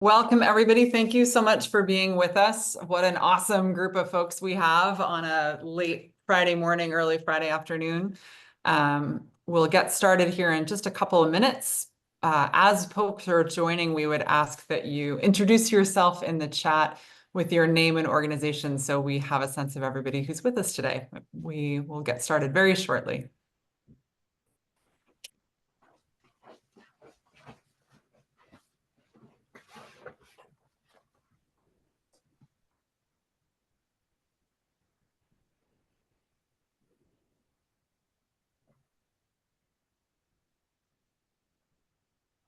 Welcome, everybody. Thank you so much for being with us. What an awesome group of folks we have on a late Friday morning, early Friday afternoon. We'll get started here in just a couple of minutes. As folks are joining, we would ask that you introduce yourself in the chat with your name and organization so we have a sense of everybody who's with us today. We will get started very shortly.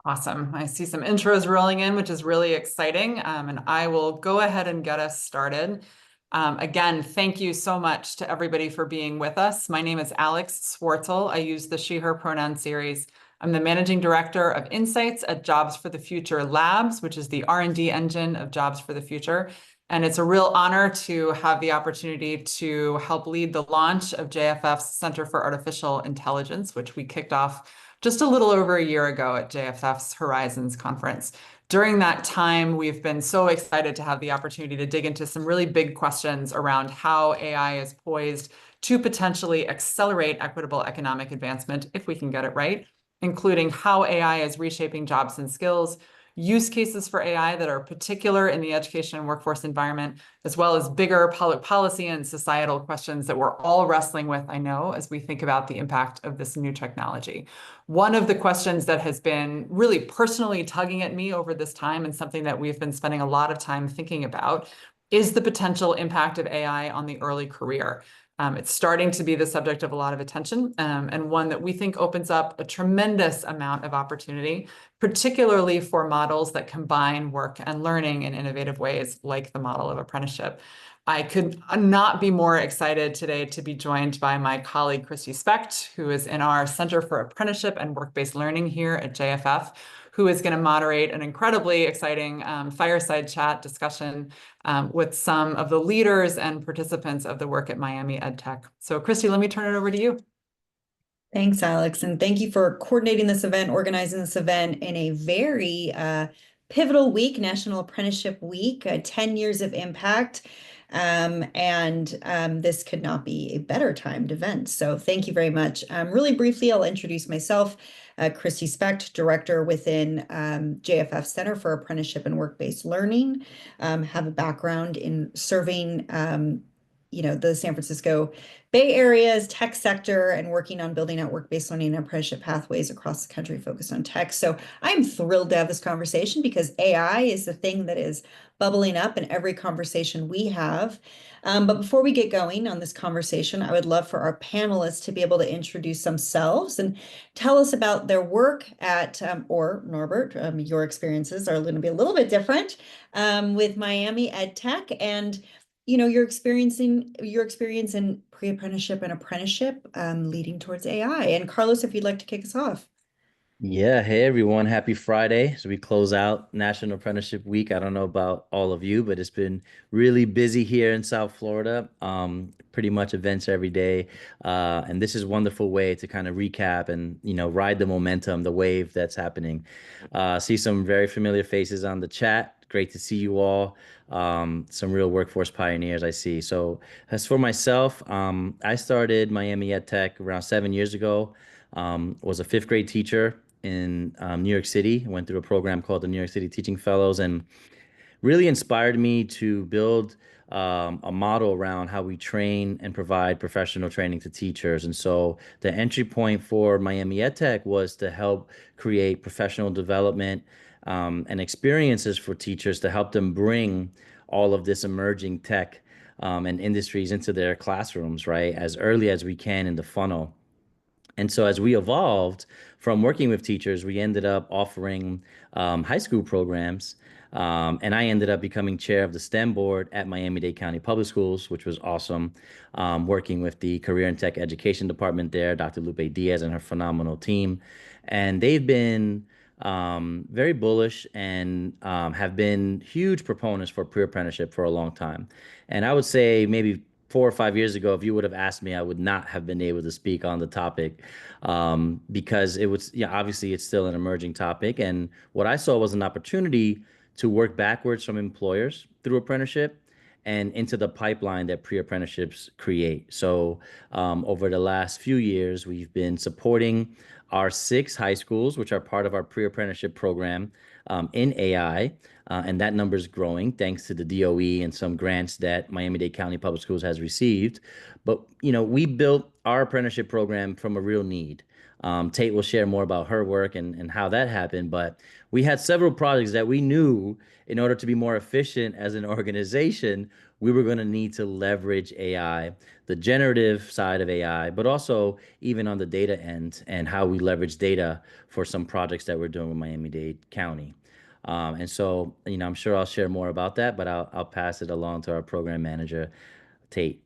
Awesome. I see some intros rolling in, which is really exciting. And I will go ahead and get us started. Again, thank you so much to everybody for being with us. My name is Alex Swartzel. I use the she, her pronoun series. I'm the managing director of insights at Jobs for the Future Labs, which is the R&D engine of Jobs for the Future. And it's a real honor to have the opportunity to help lead the launch of JFF's Center for Artificial Intelligence, which we kicked off just a little over a year ago at JFF's Horizons conference. During that time, we've been so excited to have the opportunity to dig into some really big questions around how AI is poised to potentially accelerate equitable economic advancement if we can get it right, including how AI is reshaping jobs and skills, use cases for AI that are particular in the education and workforce environment, as well as bigger public policy and societal questions that we're all wrestling with, I know, as we think about the impact of this new technology. One of the questions that has been really personally tugging at me over this time, and something that we've been spending a lot of time thinking about, is the potential impact of AI on the early career. It's starting to be the subject of a lot of attention, and one that we think opens up a tremendous amount of opportunity, particularly for models that combine work and learning in innovative ways, like the model of apprenticeship. I could not be more excited today to be joined by my colleague, Krysti Specht, who is in our Center for Apprenticeship and Work-Based Learning here at JFF, who is going to moderate an incredibly exciting fireside chat discussion with some of the leaders and participants of the work at Miami EdTech. So Krysti, let me turn it over to you. Thanks, Alex. And thank you for coordinating this event, organizing this event in a very pivotal week, National Apprenticeship Week, 10 years of impact. This could not be a better timed event. So thank you very much. Really briefly, I'll introduce myself. Krysti Specht, director within JFF Center for Apprenticeship and Work-Based Learning. Have a background in serving the San Francisco Bay Area's tech sector and working on building out work-based learning and apprenticeship pathways across the country focused on tech. So I'm thrilled to have this conversation because AI is the thing that is bubbling up in every conversation we have. But before we get going on this conversation, I would love for our panelists to be able to introduce themselves and tell us about their work at, or Norbert, your experiences are going to be a little bit different with Miami EdTech and your experience in pre-apprenticeship and apprenticeship leading towards AI. And Carlos, if you'd like to kick us off. Yeah, hey everyone, happy Friday. So we close out National Apprenticeship Week. I don't know about all of you, but it's been really busy here in South Florida. Pretty much events every day. And this is a wonderful way to kind of recap and, ride the momentum, the wave that's happening. See some very familiar faces on the chat. Great to see you all. Some real workforce pioneers I see. So as for myself, I started Miami EdTech around 7 years ago. Was a fifth grade teacher in New York City. Went through a program called the New York City Teaching Fellows and really inspired me to build a model around how we train and provide professional training to teachers. And so the entry point for Miami EdTech was to help create professional development and experiences for teachers to help them bring all of this emerging tech and industries into their classrooms, right, as early as we can in the funnel. And so as we evolved from working with teachers, we ended up offering high school programs. And I ended up becoming chair of the STEM board at Miami-Dade County Public Schools, which was awesome, working with the Career and Tech Education Department there, Dr. Lupe Diaz and her phenomenal team. And they've been very bullish and have been huge proponents for pre-apprenticeship for a long time. And I would say maybe 4 or 5 years ago, if you would have asked me, I would not have been able to speak on the topic because it was, obviously it's still an emerging topic. And what I saw was an opportunity to work backwards from employers through apprenticeship and into the pipeline that pre-apprenticeships create. So over the last few years, we've been supporting our 6 high schools, which are part of our pre-apprenticeship program in AI. And that number is growing thanks to the DOE and some grants that Miami-Dade County Public Schools has received. But, we built our apprenticeship program from a real need. Tate will share more about her work and how that happened, but we had several projects that we knew in order to be more efficient as an organization, we were going to need to leverage AI, the generative side of AI, but also even on the data end and how we leverage data for some projects that we're doing with Miami-Dade County. And so, I'm sure I'll share more about that, but I'll pass it along to our program manager, Tate.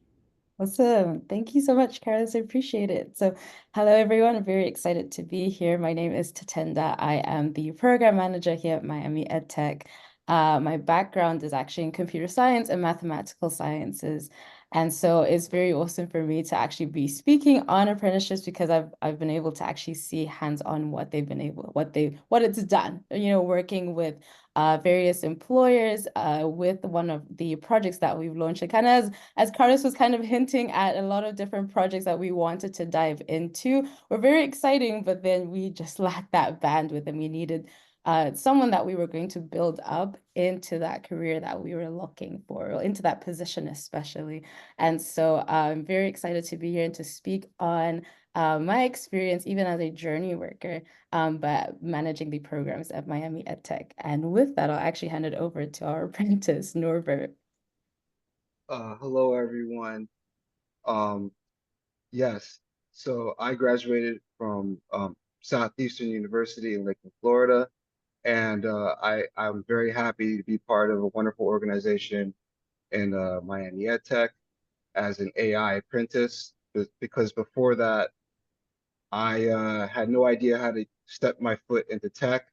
Awesome. Thank you so much, Carlos. I appreciate it. So, hello, everyone. I'm very excited to be here. My name is Tatenda. I am the program manager here at Miami EdTech. My background is actually in computer science and mathematical sciences. And so it's very awesome for me to actually be speaking on apprenticeships because I've been able to actually see hands-on what it's done, working with various employers with one of the projects that we've launched. And kind of as Carlos was kind of hinting at a lot of different projects that we wanted to dive into, were very exciting, but then we just lacked that bandwidth and we needed someone that we were going to build up into that career that we were looking for, or into that position especially. And so I'm very excited to be here and to speak on my experience, even as a journey worker, but managing the programs at Miami EdTech. And with that, I'll actually hand it over to our apprentice, Norbert. Hello, everyone. Um, yes, so I graduated from Southeastern University in Lakeland, Florida, and I'm very happy to be part of a wonderful organization in Miami EdTech as an AI apprentice, because before that, I had no idea how to step my foot into tech,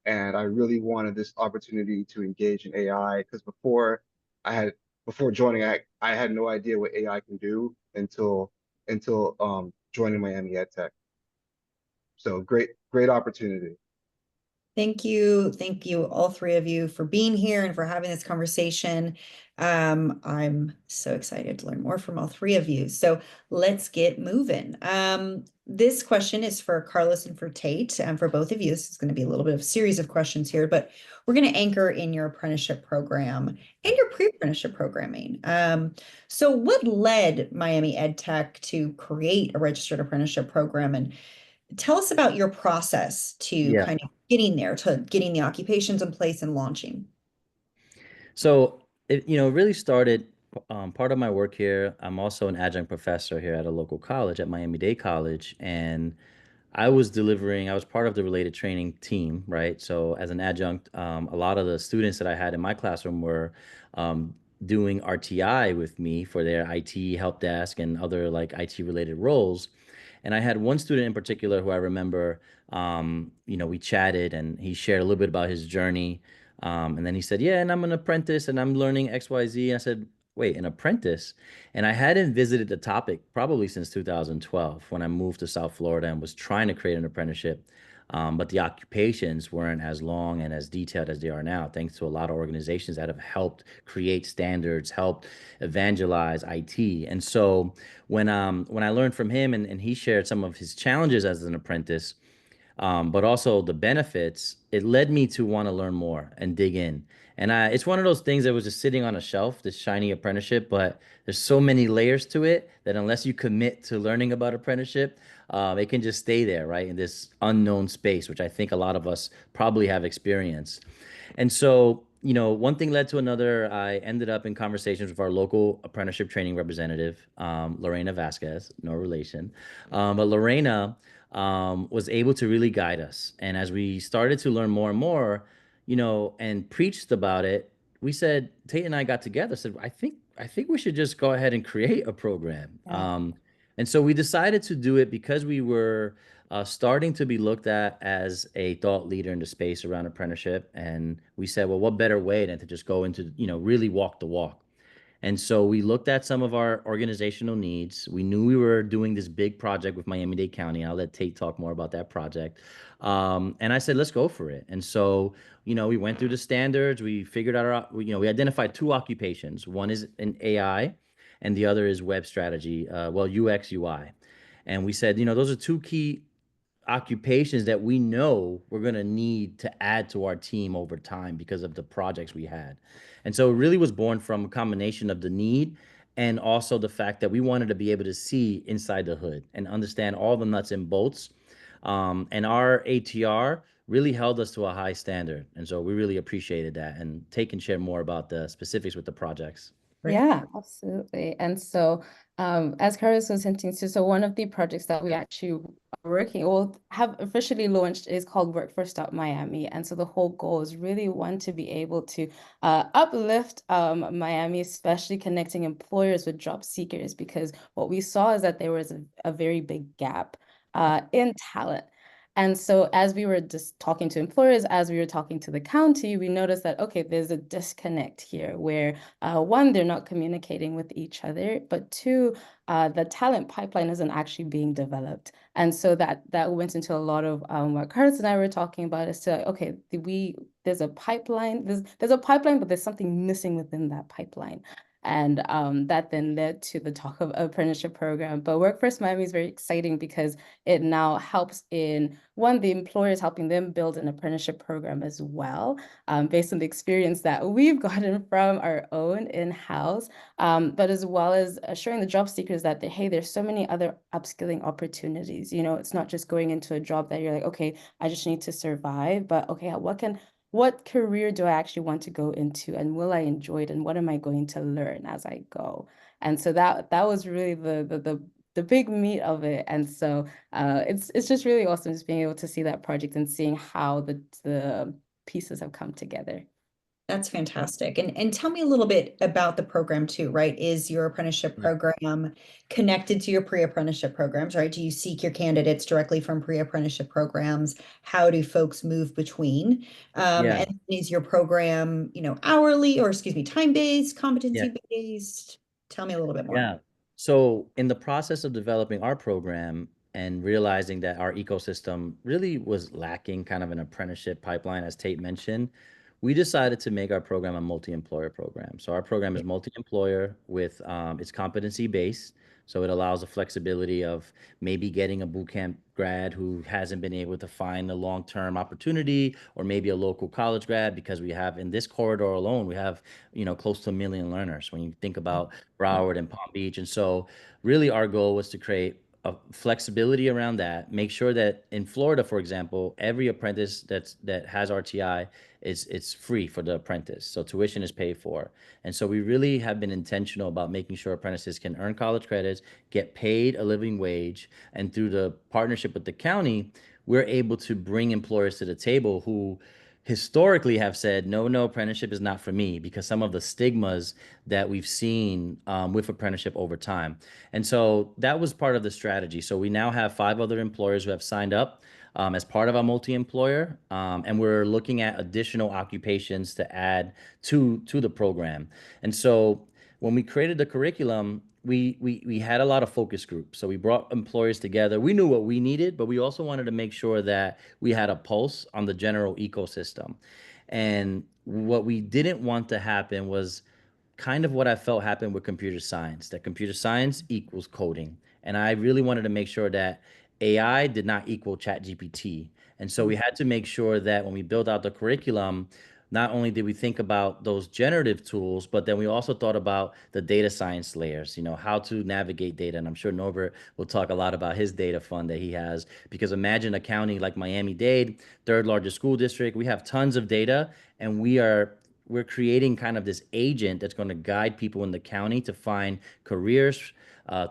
and I really wanted this opportunity to engage in AI because I had before joining, I had no idea what AI can do until joining Miami EdTech. So great opportunity. Thank you. Thank you, all three of you, for being here and for having this conversation. I'm so excited to learn more from all three of you. So let's get moving. This question is for Carlos and for Tate, and for both of you. This is going to be a little bit of a series of questions here, but we're going to anchor in your apprenticeship program and your pre-apprenticeship programming. So what led Miami EdTech to create a registered apprenticeship program? And tell us about your process to kind of getting there, to getting the occupations in place and launching. So it really started part of my work here. I'm also an adjunct professor here at a local college at Miami-Dade College, and I was part of the related training team, right? So as an adjunct, a lot of the students that I had in my classroom were doing RTI with me for their IT help desk and other like IT related roles. And I had one student in particular who I remember, we chatted and he shared a little bit about his journey. And then he said, yeah, and I'm an apprentice and I'm learning XYZ. And I said, wait, an apprentice? And I hadn't visited the topic probably since 2012 when I moved to South Florida and was trying to create an apprenticeship. But the occupations weren't as long and as detailed as they are now, thanks to a lot of organizations that have helped create standards, helped evangelize IT. And so when I learned from him and he shared some of his challenges as an apprentice, but also the benefits, it led me to want to learn more and dig in. And it's one of those things that was just sitting on a shelf, this shiny apprenticeship, but there's so many layers to it that unless you commit to learning about apprenticeship, it can just stay there, right, in this unknown space, which I think a lot of us probably have experienced. And so, one thing led to another. I ended up in conversations with our local apprenticeship training representative, Lorena Vasquez, no relation. But Lorena was able to really guide us. And as we started to learn more and more, and preached about it, we said, Tate and I got together, said, I think we should just go ahead and create a program. Yeah. And so we decided to do it because we were starting to be looked at as a thought leader in the space around apprenticeship. And we said, well, what better way than to just go into, really walk the walk. And so we looked at some of our organizational needs. We knew we were doing this big project with Miami-Dade County. I'll let Tate talk more about that project. And I said, let's go for it. And so, we went through the standards. We figured out we identified two occupations. One is in AI and the other is web strategy, UX, UI. And we said, those are two key occupations that we know we're going to need to add to our team over time because of the projects we had. And so it really was born from a combination of the need and also the fact that we wanted to be able to see inside the hood and understand all the nuts and bolts. And our ATR really held us to a high standard. And so we really appreciated that. And Tate can share more about the specifics with the projects. Right. Yeah, absolutely. And so, as Carlos was hinting to, so one of the projects that we actually are working or have officially launched is called Workforce.Miami. And so the whole goal is really one to be able to uplift Miami, especially connecting employers with job seekers, because what we saw is that there was a very big gap in talent. And so as we were just talking to employers, as we were talking to the county, we noticed that, okay, there's a disconnect here where one, they're not communicating with each other, but two, the talent pipeline isn't actually being developed. And so that went into a lot of what Carlos and I were talking about is to, okay, there's a pipeline, there's a pipeline, but there's something missing within that pipeline. And that then led to the talk of apprenticeship program. But Workforce Miami is very exciting because it now helps in one, the employers helping them build an apprenticeship program as well, based on the experience that we've gotten from our own in-house, but as well as assuring the job seekers that, hey, there's so many other upskilling opportunities. It's not just going into a job that you're like, okay, I just need to survive, but okay, what career do I actually want to go into, and will I enjoy it, and what am I going to learn as I go? And so that was really the big meat of it. And so it's just really awesome just being able to see that project and seeing how the pieces have come together. That's fantastic. And tell me a little bit about the program too, right? Is your apprenticeship program connected to your pre-apprenticeship programs, right? Do you seek your candidates directly from pre-apprenticeship programs? How do folks move between? Yeah. And is your program, hourly or excuse me, time-based, Yeah. competency-based? Tell me a little bit more. Yeah. So in the process of developing our program and realizing that our ecosystem really was lacking kind of an apprenticeship pipeline, as Tate mentioned, we decided to make our program a multi-employer program. So our program is multi-employer with it's competency based. So it allows the flexibility of maybe getting a boot camp grad who hasn't been able to find a long-term opportunity, or maybe a local college grad, because we have in this corridor alone, we have, close to 1 million learners when you think about Broward and Palm Beach. And so really our goal was to create a flexibility around that, make sure that in Florida, for example, every apprentice that has RTI it's free for the apprentice. So tuition is paid for. And so we really have been intentional about making sure apprentices can earn college credits, get paid a living wage, and through the partnership with the county, we're able to bring employers to the table who historically have said, no, apprenticeship is not for me, because some of the stigmas that we've seen with apprenticeship over time. And so that was part of the strategy. So we now have 5 other employers who have signed up as part of our multi-employer, and we're looking at additional occupations to add to the program. And so when we created the curriculum, we had a lot of focus groups. So we brought employers together. We knew what we needed, but we also wanted to make sure that we had a pulse on the general ecosystem. And what we didn't want to happen was kind of what I felt happened with computer science, that computer science equals coding. And I really wanted to make sure that AI did not equal ChatGPT. And so we had to make sure that when we built out the curriculum, not only did we think about those generative tools, but then we also thought about the data science layers, how to navigate data. And I'm sure Norbert will talk a lot about his data fund that he has, because imagine a county like Miami-Dade, third largest school district. We have tons of data, and we're creating kind of this agent that's going to guide people in the county to find careers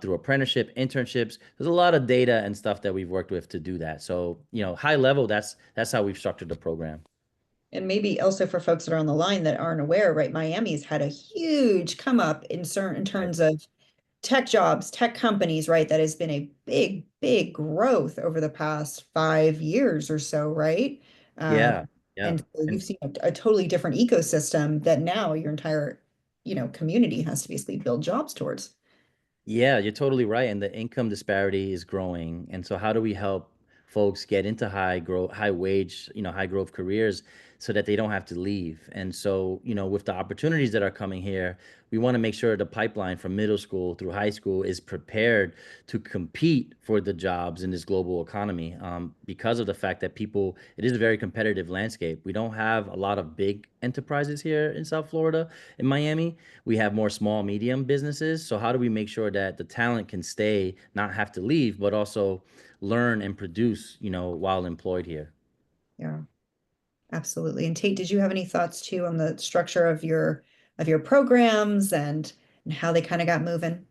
through apprenticeship, internships. There's a lot of data and stuff that we've worked with to do that. So, high level, that's how we've structured the program. And maybe also for folks that are on the line that aren't aware, right? Miami's had a huge come up in terms of tech jobs, tech companies, right? That has been a big, big growth over the past 5 years or so, right? Yeah, yeah. And so you've seen a totally different ecosystem that now your entire community has to basically build jobs towards. Yeah, you're totally right. And the income disparity is growing. And so how do we help folks get into high wage, high growth careers so that they don't have to leave? And so, with the opportunities that are coming here, we want to make sure the pipeline from middle school through high school is prepared to compete for the jobs in this global economy, because of the fact that it is a very competitive landscape. We don't have a lot of big enterprises here in South Florida, in Miami. We have more small, medium businesses. So how do we make sure that the talent can stay, not have to leave, but also learn and produce, while employed here? Yeah, absolutely. And Tate, did you have any thoughts too on the structure of your programs and how they kind of got moving?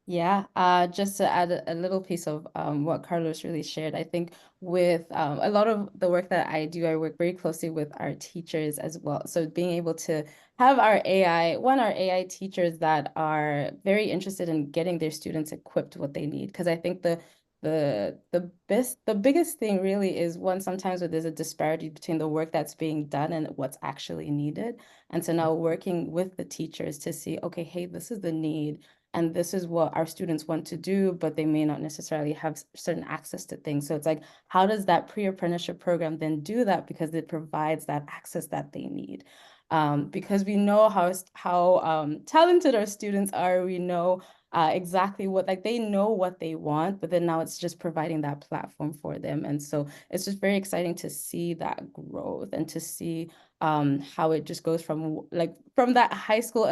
Yeah, just to add a little piece of what Carlos really shared, I think with a lot of the work that I do, I work very closely with our teachers as well. So being able to have our AI teachers that are very interested in getting their students equipped what they need. Because I think the biggest thing really is one, sometimes where there's a disparity between the work that's being done and what's actually needed. And so now working with the teachers to see, okay, hey, this is the need. And this is what our students want to do, but they may not necessarily have certain access to things. So it's like, how does that pre-apprenticeship program then do that? Because it provides that access that they need. Because we know how talented our students are. We know exactly they know what they want, but then now it's just providing that platform for them. And so it's just very exciting to see that growth and to see how it just goes from that high school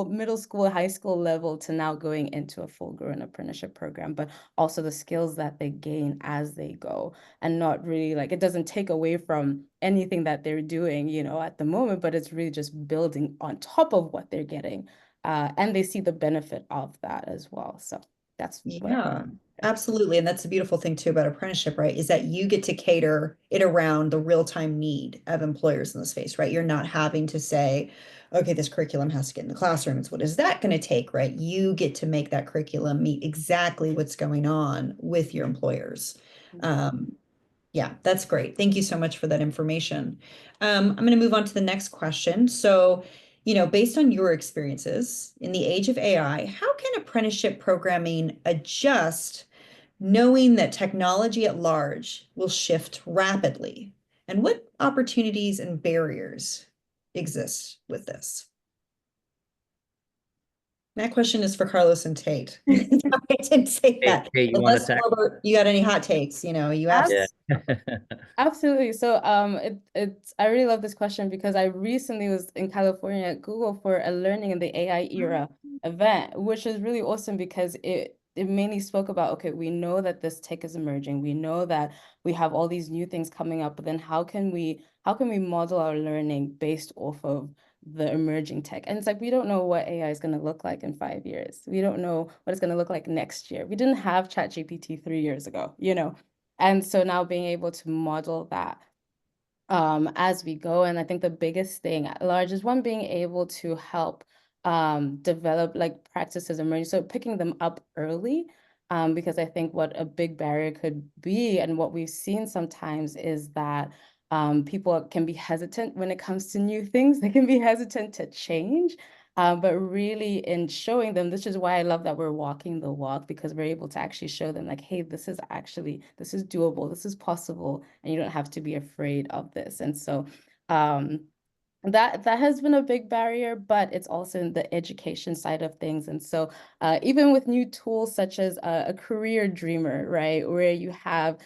middle school, high school level to now going into a full-grown apprenticeship program, but also the skills that they gain as they go, and not really it doesn't take away from anything that they're doing, at the moment, but it's really just building on top of what they're getting. And they see the benefit of that as well. So that's what Yeah, absolutely. And that's the beautiful thing too about apprenticeship, right? Is that you get to cater it around the real-time need of employers in the space, right? You're not having to say, okay, this curriculum has to get in the classrooms. What is that going to take, right? You get to make that curriculum meet exactly what's going on with your employers. Um, yeah, that's great. Thank you so much for that information. I'm going to move on to the next question. So, based on your experiences in the age of AI, how can apprenticeship programming adjust knowing that technology at large will shift rapidly? And what opportunities and barriers exist with this? That question is for Carlos and Tate. I didn't say Hey, that. you want to Unless, tackle? Robert, you got any hot takes, you have. Yeah. Absolutely. So it's I really love this question because I recently was in California at Google for a Learning in the AI Era event, which is really awesome because it mainly spoke about, okay, we know that this tech is emerging. We know that we have all these new things coming up, but then how can we model our learning based off of the emerging tech? And it's like, we don't know what AI is going to look like in 5 years. We don't know what it's going to look like next year. We didn't have ChatGPT 3 years ago, And so now being able to model that as we go. And I think the biggest thing at large is one, being able to help develop practices emerging. So picking them up early, because I think what a big barrier could be, and what we've seen sometimes, is that people can be hesitant when it comes to new things. They can be hesitant to change. But really in showing them, this is why I love that we're walking the walk, because we're able to actually show them hey, this is doable, this is possible, and you don't have to be afraid of this. And so that has been a big barrier, but it's also in the education side of things. And so even with new tools such as a career dreamer, right, where you have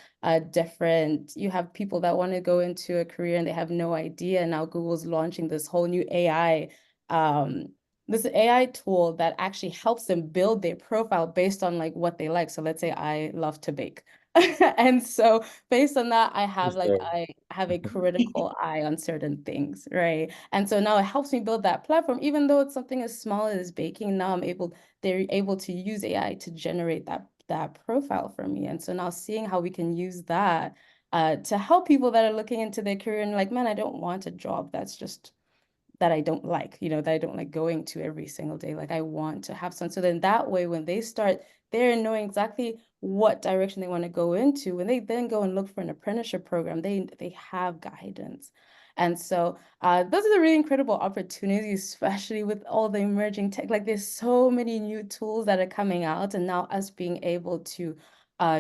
people that want to go into a career and they have no idea. Now Google's launching this whole new this AI tool that actually helps them build their profile based on what they like. So let's say I love to bake. And so based on that, I have I have a critical eye on certain things, right? And so now it helps me build that platform, even though it's something as small as baking. Now they're able to use AI to generate that profile for me. And so now seeing how we can use that to help people that are looking into their career and man, I don't want a job that I don't like, that I don't like going to every single day. I want to have some. So then that way, when they start there knowing exactly what direction they want to go into, when they then go and look for an apprenticeship program, they have guidance. And so those are the really incredible opportunities, especially with all the emerging tech. Like there's so many new tools that are coming out, and now us being able to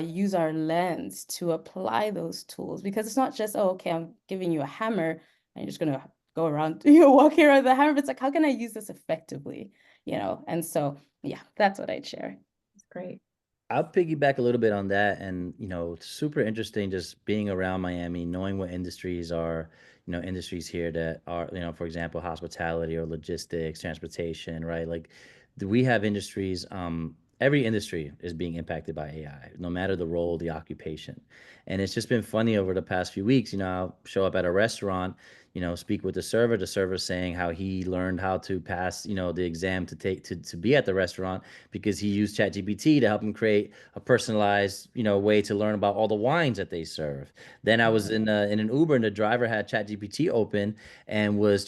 use our lens to apply those tools, because it's not just, oh, okay, I'm giving you a hammer and you're just gonna go around, walking around the hammer. It's like, how can I use this effectively? And so, yeah, that's what I'd share. That's great. I'll piggyback a little bit on that. And, it's super interesting just being around Miami, knowing what industries are, industries here that are, for example, hospitality or logistics, transportation, right? Like we have industries, every industry is being impacted by AI, no matter the role, the occupation. And it's just been funny over the past few weeks. I'll show up at a restaurant, speak with the server saying how he learned how to pass, the exam to be at the restaurant because he used ChatGPT to help him create a personalized, way to learn about all the wines that they serve. Then I was in an Uber and the driver had ChatGPT open and was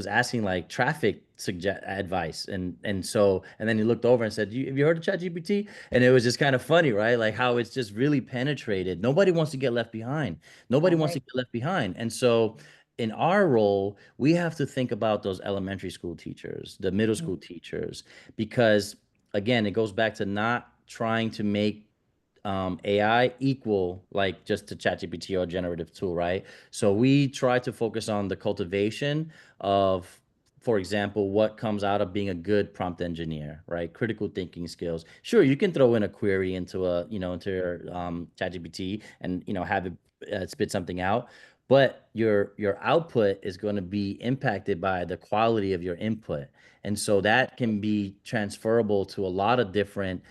asking like traffic suggest advice, and then he looked over and said, have you heard of ChatGPT? And it was just kind of funny, right? Like how it's just really penetrated. Nobody wants to get left behind. Nobody wants to get left behind. And so in our role, we have to think about those elementary school teachers, the middle school teachers, because again, it goes back to not trying to make AI equal like just to ChatGPT or a generative tool, right? So we try to focus on the cultivation of, for example, what comes out of being a good prompt engineer, right? Critical thinking skills. Sure, you can throw in a query into your ChatGPT and have it spit something out, but your output is going to be impacted by the quality of your input. And so that can be transferable to a lot of different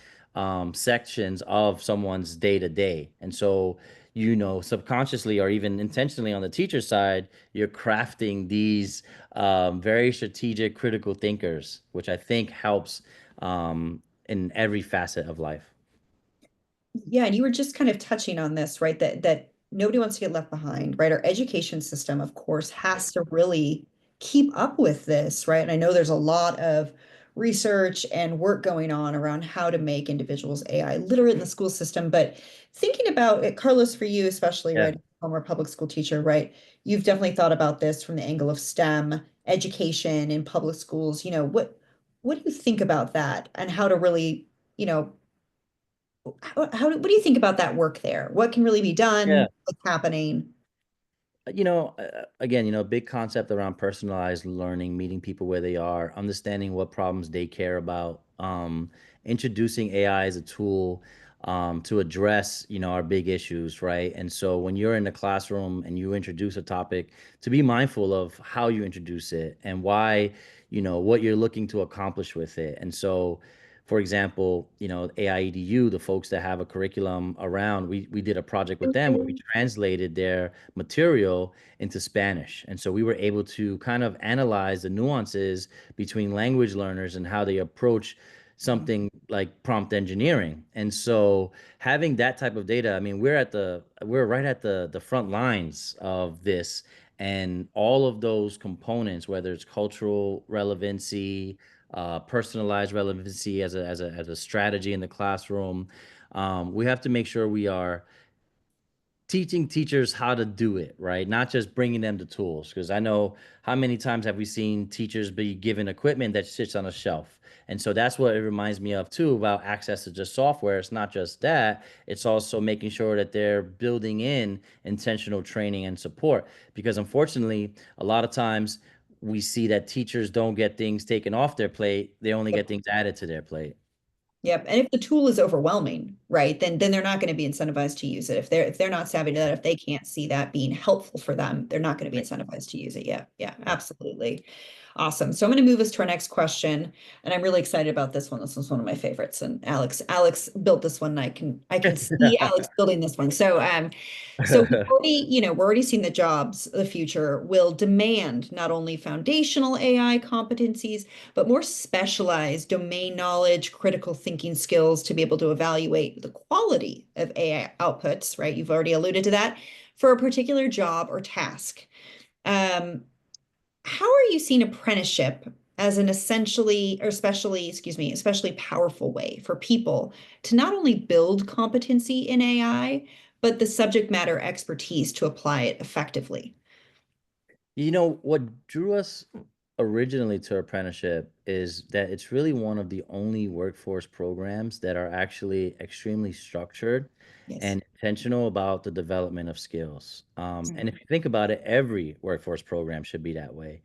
sections of someone's day to day. And so, subconsciously or even intentionally on the teacher side, you're crafting these very strategic, critical thinkers, which I think helps in every facet of life. Yeah, and you were just kind of touching on this, right? That nobody wants to get left behind, right? Our education system, of course, has to really keep up with this, right? And I know there's a lot of research and work going on around how to make individuals AI literate in the school system. But thinking about it, Carlos, for you especially, Yeah. right, former public school teacher, right? You've definitely thought about this from the angle of STEM education in public schools. What do you think about that and how to really, what do you think about that work there? What can really be done? Yeah. What's happening? Again, a big concept around personalized learning, meeting people where they are, understanding what problems they care about, introducing AI as a tool to address, our big issues, right? And so when you're in the classroom and you introduce a topic, to be mindful of how you introduce it and why, what you're looking to accomplish with it. And so, for example, AIEDU, the folks that have a curriculum around, we did a project with them where we translated their material into Spanish. And so we were able to kind of analyze the nuances between language learners and how they approach something like prompt engineering. And so having that type of data, I mean, we're right at the front lines of this, and all of those components, whether it's cultural relevancy, personalized relevancy as a strategy in the classroom. We have to make sure we are teaching teachers how to do it, right? Not just bringing them the tools. Because I know how many times have we seen teachers be given equipment that sits on a shelf. And so that's what it reminds me of too about access to just software. It's not just that, it's also making sure that they're building in intentional training and support. Because unfortunately, a lot of times we see that teachers don't get things taken off their plate, they only get things added to their plate. Yep. And if the tool is overwhelming, right, then they're not going to be incentivized to use it. If they're not savvy to that, if they can't see that being helpful for them, they're not going to be incentivized to use it. Yeah. Yeah, absolutely. Awesome. So I'm going to move us to our next question, and I'm really excited about this one. This was one of my favorites, and Alex built this one. And I can see Alex building this one. So we're already seeing that jobs of the future will demand not only foundational AI competencies, but more specialized domain knowledge, critical thinking skills to be able to evaluate the quality of AI outputs, right? You've already alluded to that for a particular job or task. How are you seeing apprenticeship as an especially powerful way for people to not only build competency in AI, but the subject matter expertise to apply it effectively? You know, what drew us originally to apprenticeship is that it's really one of the only workforce programs that are actually extremely structured Yes. and intentional about the development of skills. Mm. And if you think about it, every workforce program should be that way.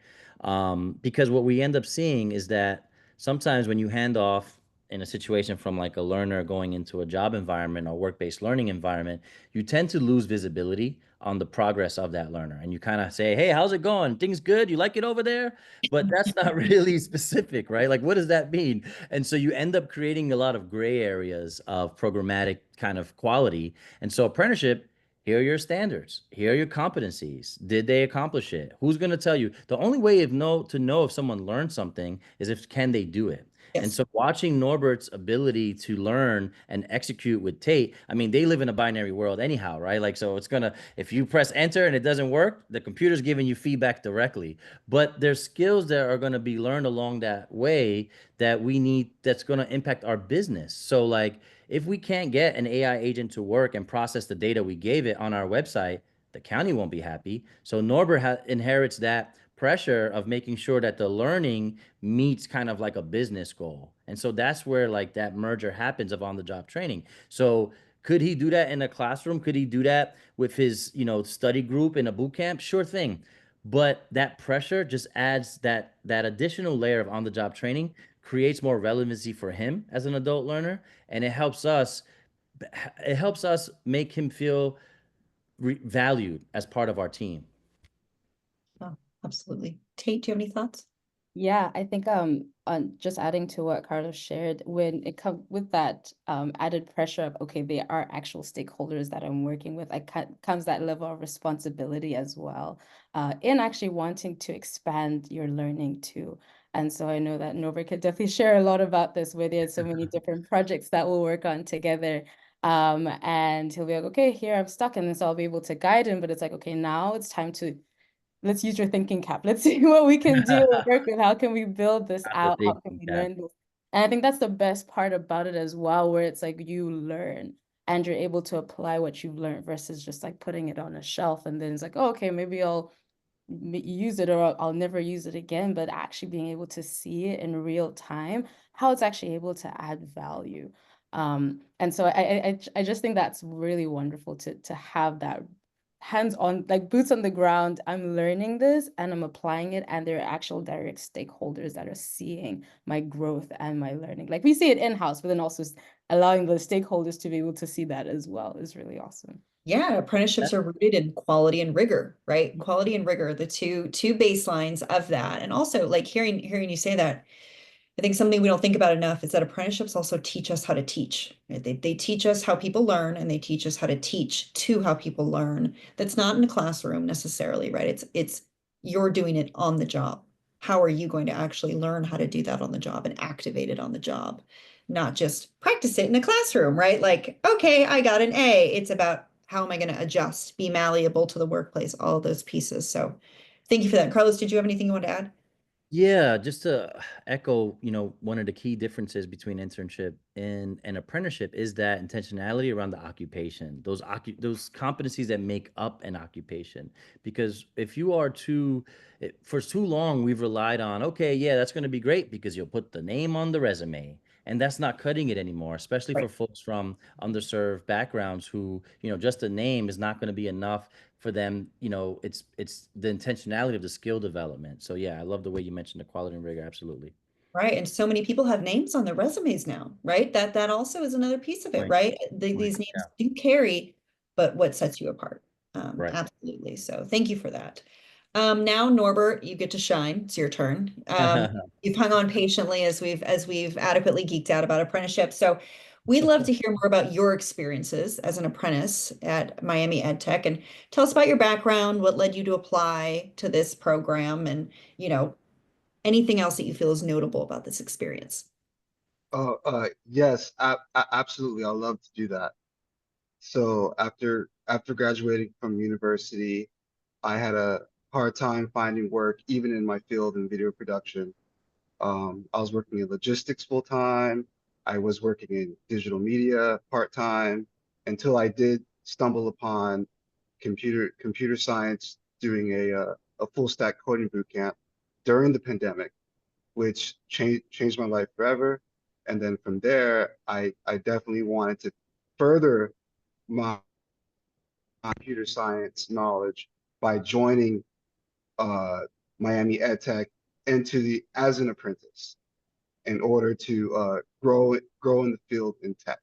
Because what we end up seeing is that sometimes when you hand off in a situation from like a learner going into a job environment or work-based learning environment, you tend to lose visibility on the progress of that learner. And you kind of say, hey, how's it going? Things good? You like it over there? But that's not really specific, right? Like, what does that mean? And so you end up creating a lot of gray areas of programmatic kind of quality. And so apprenticeship, here are your standards. Here are your competencies. Did they accomplish it? Who's going to tell you? The only way of to know if someone learned something is if can they do it. And Yes. so watching Norbert's ability to learn and execute with Tate, I mean, they live in a binary world anyhow, right? Like, so it's gonna, if you press enter and it doesn't work, the computer's giving you feedback directly. But there's skills that are gonna be learned along that way that we need, that's gonna impact our business. So like, if we can't get an AI agent to work and process the data we gave it on our website, the county won't be happy. So Norbert inherits that pressure of making sure that the learning meets kind of like a business goal. And so that's where like that merger happens of on the job training. So could he do that in a classroom? Could he do that with his, study group in a boot camp? Sure thing. But that pressure just adds that additional layer of on the job training, creates more relevancy for him as an adult learner, and it helps us make him feel valued as part of our team. Oh, absolutely. Tate, do you have any thoughts? Yeah, I think on just adding to what Carlos shared, when it comes with that added pressure of okay, they are actual stakeholders that I'm working with, comes that level of responsibility as well, in actually wanting to expand your learning too. And so I know that Norbert could definitely share a lot about this, where there's so many different projects that we'll work on together. And he'll be like, okay, here I'm stuck, and then so I'll be able to guide him, but it's like, okay, now it's time to let's use your thinking cap. Let's see what we can do and work with. How can we build this Not the out? How can thinking we cap. learn this? And I think that's the best part about it as well, where it's like you learn and you're able to apply what you've learned versus just like putting it on a shelf and then it's like, oh, okay, maybe I'll use it or I'll never use it again, but actually being able to see it in real time, how it's actually able to add value. And so I just think that's really wonderful to have that hands-on, like boots on the ground. I'm learning this and I'm applying it, and there are actual direct stakeholders that are seeing my growth and my learning. Like we see it in-house, but then also allowing the stakeholders to be able to see that as well is really awesome. Yeah, apprenticeships are rooted in quality and rigor, right? Quality and rigor, the two baselines of that. And also like hearing you say that, I think something we don't think about enough is that apprenticeships also teach us how to teach. Right? They teach us how people learn, and they teach us how to teach to how people learn. That's not in a classroom necessarily, right? It's you're doing it on the job. How are you going to actually learn how to do that on the job and activate it on the job? Not just practice it in a classroom, right? Like, okay, I got an A. It's about how am I going to adjust, be malleable to the workplace, all of those pieces. So thank you for that. Carlos, did you have anything you want to add? Yeah, just to echo, one of the key differences between internship and an apprenticeship is that intentionality around the occupation, those competencies that make up an occupation. Because if you are for too long, we've relied on, okay, yeah, that's going to be great because you'll put the name on the resume. And that's not cutting it anymore, especially for Right. folks from underserved backgrounds who, just a name is not going to be enough for them. It's the intentionality of the skill development. So yeah, I love the way you mentioned the quality and rigor. Absolutely. Right. And so many people have names on their resumes now, right? That also is another piece of it, Point. right? Point. These Yeah. names do carry, but what sets you apart? Right. Absolutely. So thank you for that. Now, Norbert, you get to shine. It's your turn. You've hung on patiently as we've adequately geeked out about apprenticeship. So we'd love to hear more about your experiences as an apprentice at Miami EdTech, and tell us about your background, what led you to apply to this program, and you know, anything else that you feel is notable about this experience. Yes, absolutely. I'd love to do that. So after graduating from university, I had a hard time finding work, even in my field in video production. I was working in logistics full time. I was working in digital media part time until I did stumble upon computer science, doing a full stack coding boot camp during the pandemic, which changed my life forever. And then from there, I definitely wanted to further my computer science knowledge by joining uh, Miami EdTech as an apprentice in order to grow in the field in tech.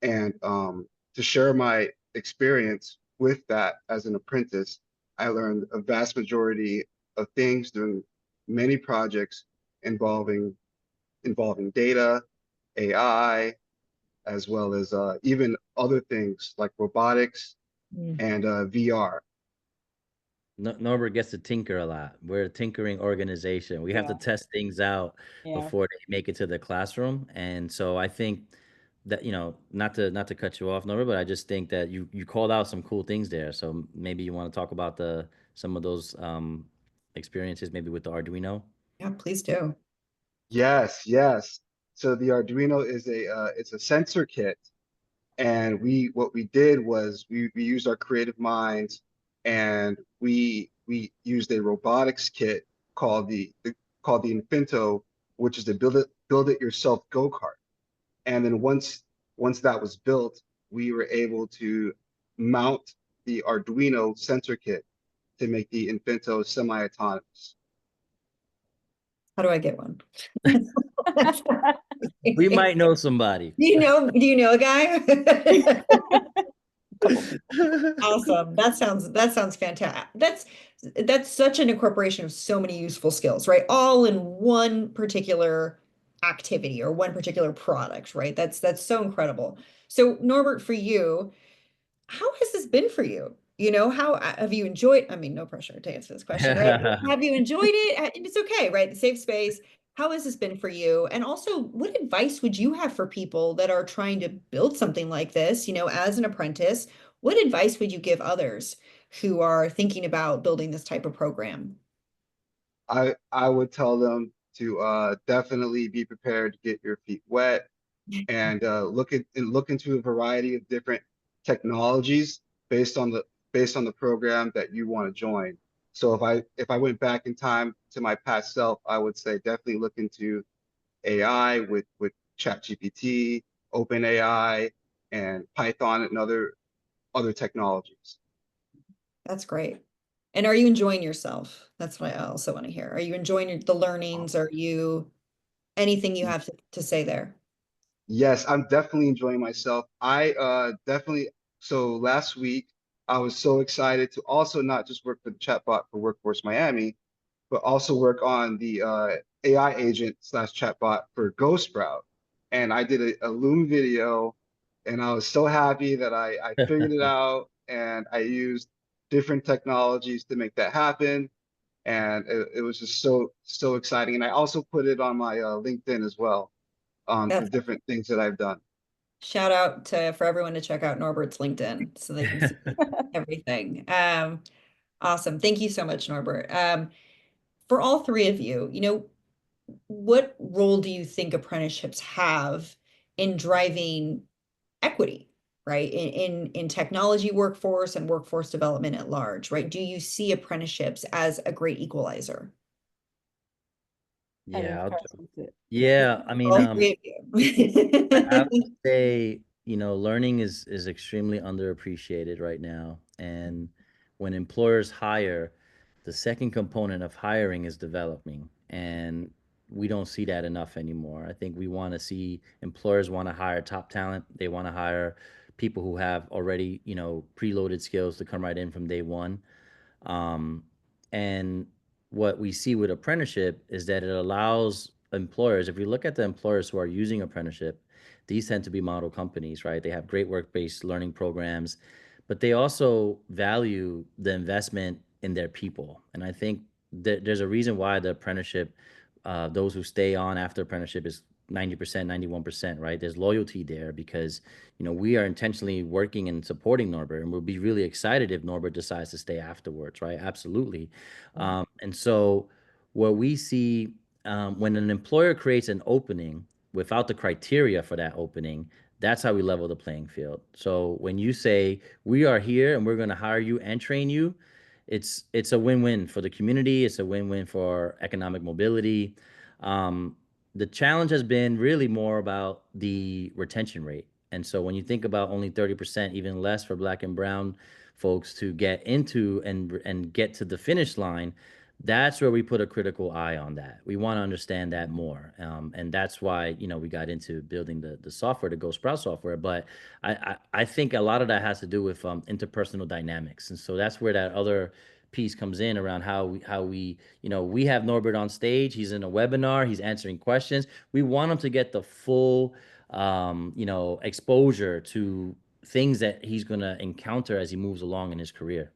And to share my experience with that as an apprentice, I learned a vast majority of things doing many projects involving data, AI, as well as even other things like robotics and VR. Norbert gets to tinker a lot. We're a tinkering organization. We have to Yeah. test things out Yeah. before they make it to the classroom. And so I think that, not to cut you off, Norbert, but I just think that you called out some cool things there. So maybe you want to talk about some of those experiences, maybe with the Arduino. Yeah, please do. Yes, yes. So the Arduino is it's a sensor kit, and what we did was we used our creative minds, and we used a robotics kit called the Infinito, which is the build it yourself go-kart. And then once that was built, we were able to mount the Arduino sensor kit to make the Infinito semi-autonomous. How do I get one? We might know somebody. Do you know a guy? Awesome. That sounds fantastic. That's such an incorporation of so many useful skills, right? All in one particular activity or one particular product, right? That's so incredible. So Norbert, for you, how has this been for you? How have you enjoyed? I mean, no pressure to answer this question, right? Have you enjoyed it? It's okay, right? The safe space. How has this been for you? And also, what advice would you have for people that are trying to build something like this, as an apprentice? What advice would you give others who are thinking about building this type of program? I would tell them to definitely be prepared to get your feet wet and look into a variety of different technologies based on the program that you want to join. So if I went back in time to my past self, I would say definitely look into AI with ChatGPT, OpenAI, and Python and other technologies. That's great. And are you enjoying yourself? That's what I also want to hear. Are you enjoying the learnings? Are you anything you have to say there? Yes, I'm definitely enjoying myself. So last week I was so excited to also not just work for the chatbot for Workforce Miami, but also work on the AI agent slash chatbot for GoSprout. And I did a Loom video, and I was so happy that I figured it out, and I used different technologies to make that happen. And it was just so exciting. And I also put it on my LinkedIn as well, on the That's different things that I've done. shout out for everyone to check out Norbert's LinkedIn so they can see everything. Awesome. Thank you so much, Norbert. For all three of you, what role do you think apprenticeships have in driving equity, right? In technology workforce and workforce development at large, right? Do you see apprenticeships as a great equalizer? Yeah, It. yeah. I mean, All three of I you. would say, learning is extremely underappreciated right now. And when employers hire, the second component of hiring is developing. And we don't see that enough anymore. I think we want to see employers want to hire top talent. They want to hire people who have already, preloaded skills to come right in from day one. Um, and what we see with apprenticeship is that it allows employers, if we look at the employers who are using apprenticeship, these tend to be model companies, right? They have great work-based learning programs, but they also value the investment in their people. And I think that there's a reason why the apprenticeship, those who stay on after apprenticeship is 90%, 91%, right? There's loyalty there because, we are intentionally working and supporting Norbert, and we'll be really excited if Norbert decides to stay afterwards, right? Absolutely. And so what we see when an employer creates an opening without the criteria for that opening, that's how we level the playing field. So when you say, we are here and we're going to hire you and train you, it's a win-win for the community. It's a win-win for economic mobility. Um, the challenge has been really more about the retention rate. And so when you think about only 30%, even less for Black and Brown folks to get into and get to the finish line, that's where we put a critical eye on that. We want to understand that more. And that's why, we got into building the software, the Go Sprout software. But I think a lot of that has to do with interpersonal dynamics. And so that's where that other piece comes in around how we we have Norbert on stage. He's in a webinar, he's answering questions. We want him to get the full exposure to things that he's going to encounter as he moves along in his career.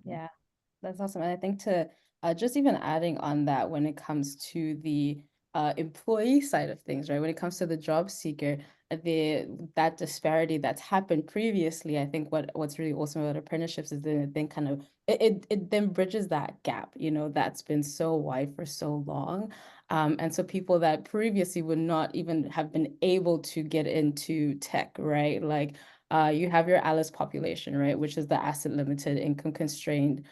Yeah, that's awesome. And I think to just even adding on that when it comes to the employee side of things, right? When it comes to the job seeker, that disparity that's happened previously, I think what's really awesome about apprenticeships is that it then kind of it then bridges that gap, that's been so wide for so long. And so people that previously would not even have been able to get into tech, right? Like you have your ALICE population, right, which is the asset limited, income constrained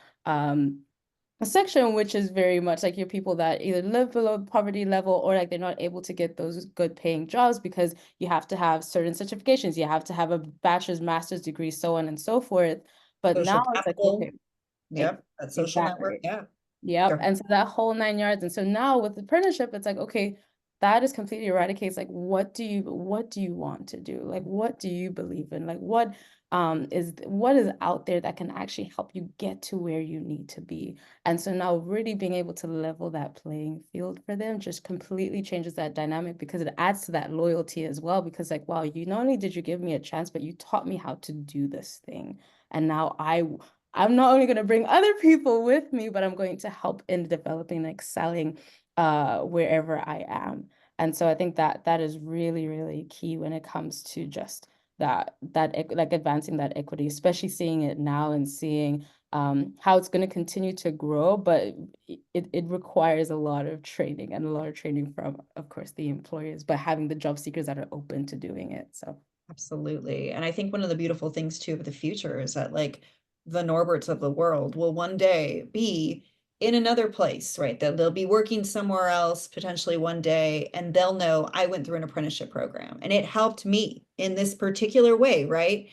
a section, which is very much like your people that either live below poverty level or like they're not able to get those good paying jobs because you have to have certain certifications, you have to have a bachelor's, master's degree, so on and so forth. But now Social it's like, capital. okay, Yep, that social network. exactly. Yeah. Yep. Sure. And so that whole 9 yards. And so now with the apprenticeship, it's like, okay, that is completely eradicates like what do you want to do? Like what do you believe in? Like what is out there that can actually help you get to where you need to be? And so now really being able to level that playing field for them just completely changes that dynamic because it adds to that loyalty as well. Because like, wow, you not only did you give me a chance, but you taught me how to do this thing. And now I'm not only going to bring other people with me, but I'm going to help in developing and excelling wherever I am. And so I think that is really, really key when it comes to just that like advancing that equity, especially seeing it now and seeing how it's going to continue to grow, but it requires a lot of training and a lot of training from, of course, the employers, but having the job seekers that are open to doing it. So Absolutely. And I think one of the beautiful things too of the future is that like the Norberts of the world will one day be in another place, right? That they'll be working somewhere else potentially one day and they'll know I went through an apprenticeship program and it helped me in this particular way, right?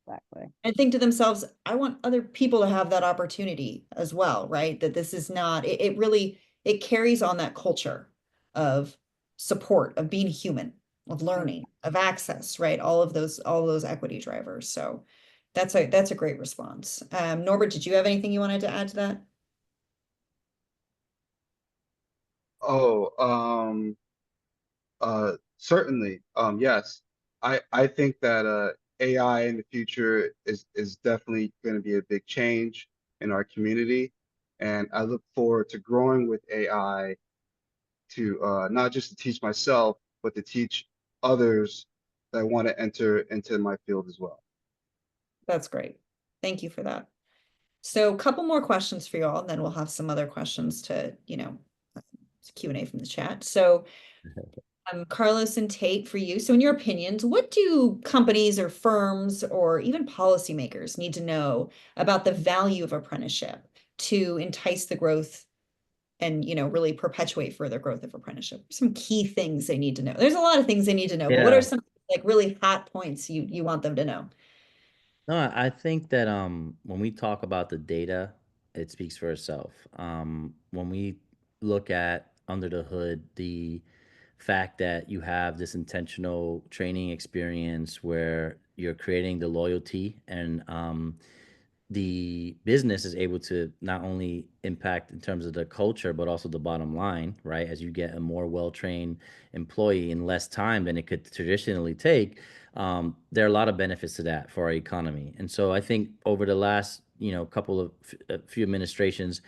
exactly. And think to themselves, I want other people to have that opportunity as well, right? That this is not, it really, it carries on that culture of support, of being human, of learning, of access, right? All of those equity drivers. So that's a great response. Norbert, did you have anything you wanted to add to that? Oh, certainly. Yes. I think that AI in the future is definitely going to be a big change in our community, and I look forward to growing with AI to not just to teach myself, but to teach others that want to enter into my field as well. That's great. Thank you for that. So a couple more questions for you all, and then we'll have some other questions to, Q&A from the chat. So Carlos and Tate, for you. So in your opinions, what do companies or firms or even policymakers need to know about the value of apprenticeship to entice the growth and, really perpetuate further growth of apprenticeship? Some key things they need to know. There's a lot of things they need to know, but what are some like really hot points you want them to know? No, I think that when we talk about the data, it speaks for itself. When we look at under the hood, the fact that you have this intentional training experience where you're creating the loyalty and the business is able to not only impact in terms of the culture, but also the bottom line, right? As you get a more well-trained employee in less time than it could traditionally take, there are a lot of benefits to that for our economy. And so I think over the last, couple of a few administrations,